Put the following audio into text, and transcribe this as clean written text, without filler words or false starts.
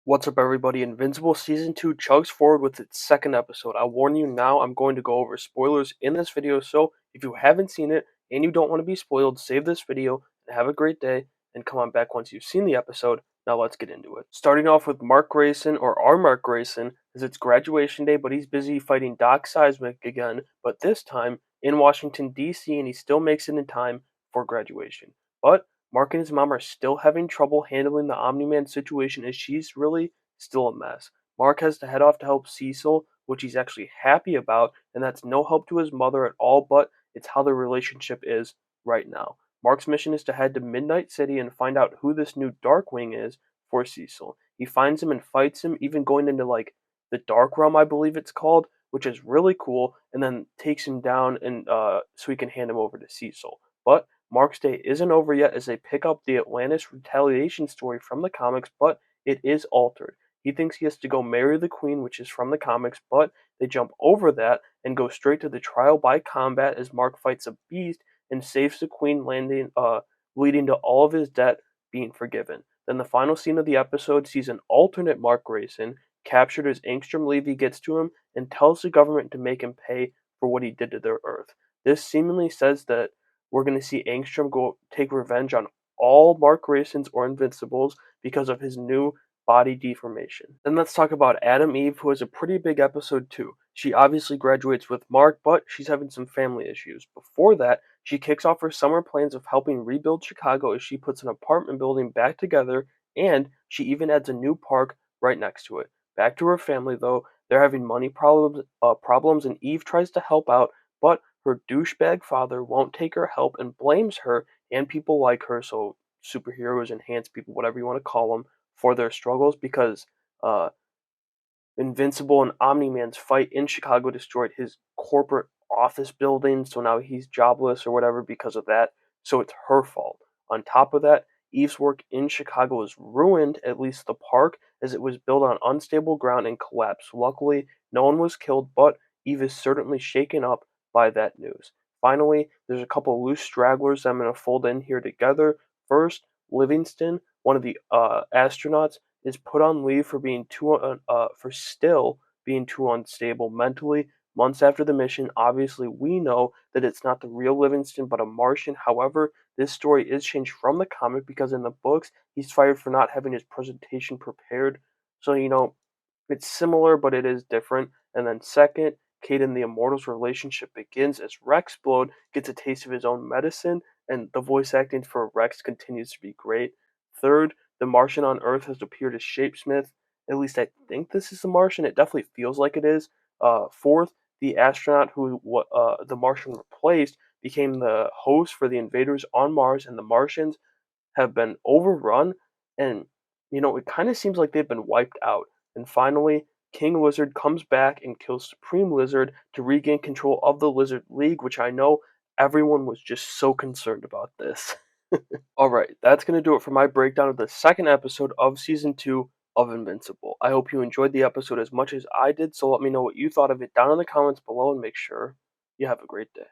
What's up, everybody? Invincible Season 2 chugs forward with its second episode. I warn you now, I'm going to go over spoilers in this video, so if you haven't seen it and you don't want to be spoiled, save this video and have a great day, and come on back once you've seen the episode. Now let's get into it. Starting off with Mark Grayson, or our Mark Grayson, as it's graduation day, but he's busy fighting Doc Seismic again, but this time in Washington, D.C., and he still makes it in time for graduation. But Mark and his mom are still having trouble handling the Omni-Man situation as she's really still a mess. Mark has to head off to help Cecil, which he's actually happy about, and that's no help to his mother at all, but it's how their relationship is right now. Mark's mission is to head to Midnight City and find out who this new Darkwing is for Cecil. He finds him and fights him, even going into like the Dark Realm, I believe it's called, which is really cool, and then takes him down and so he can hand him over to Cecil. But Mark's day isn't over yet as they pick up the Atlantis retaliation story from the comics, but it is altered. He thinks he has to go marry the Queen, which is from the comics, but they jump over that and go straight to the trial by combat as Mark fights a beast and saves the Queen, leading to all of his debt being forgiven. Then the final scene of the episode sees an alternate Mark Grayson captured as Angstrom Levy gets to him and tells the government to make him pay for what he did to their Earth. This seemingly says that we're going to see Angstrom go take revenge on all Mark Graysons or Invincibles because of his new body deformation. Then let's talk about Adam Eve, who has a pretty big episode too. She obviously graduates with Mark, but she's having some family issues. Before that, she kicks off her summer plans of helping rebuild Chicago as she puts an apartment building back together, and she even adds a new park right next to it. Back to her family though, they're having money problems, and Eve tries to help out, but her douchebag father won't take her help and blames her and people like her, so superheroes, enhanced people, whatever you want to call them, for their struggles because uh, Invincible and Omni-Man's fight in Chicago destroyed his corporate office building, so now he's jobless or whatever because of that, so it's her fault. On top of that, Eve's work in Chicago is ruined, at least the park, as it was built on unstable ground and collapsed. Luckily, no one was killed, but Eve is certainly shaken up by that news. Finally, there's a couple loose stragglers that I'm going to fold in here together. First, Livingston, one of the astronauts, is put on leave for still being too unstable mentally. Months after the mission, obviously we know that it's not the real Livingston but a Martian. However, this story is changed from the comic because in the books he's fired for not having his presentation prepared. So it's similar but it is different. And then second, Kate and the Immortals relationship begins as Rexplode gets a taste of his own medicine, and the voice acting for Rex continues to be great. Third, the Martian on Earth has appeared as Shapesmith. At least I think this is the Martian. It definitely feels like it is. Fourth, the astronaut who the Martian replaced became the host for the invaders on Mars, and the Martians have been overrun, and it kind of seems like they've been wiped out. And finally, King Lizard comes back and kills Supreme Lizard to regain control of the Lizard League, which I know everyone was just so concerned about this. Alright, that's going to do it for my breakdown of the second episode of Season 2 of Invincible. I hope you enjoyed the episode as much as I did, so let me know what you thought of it down in the comments below and make sure you have a great day.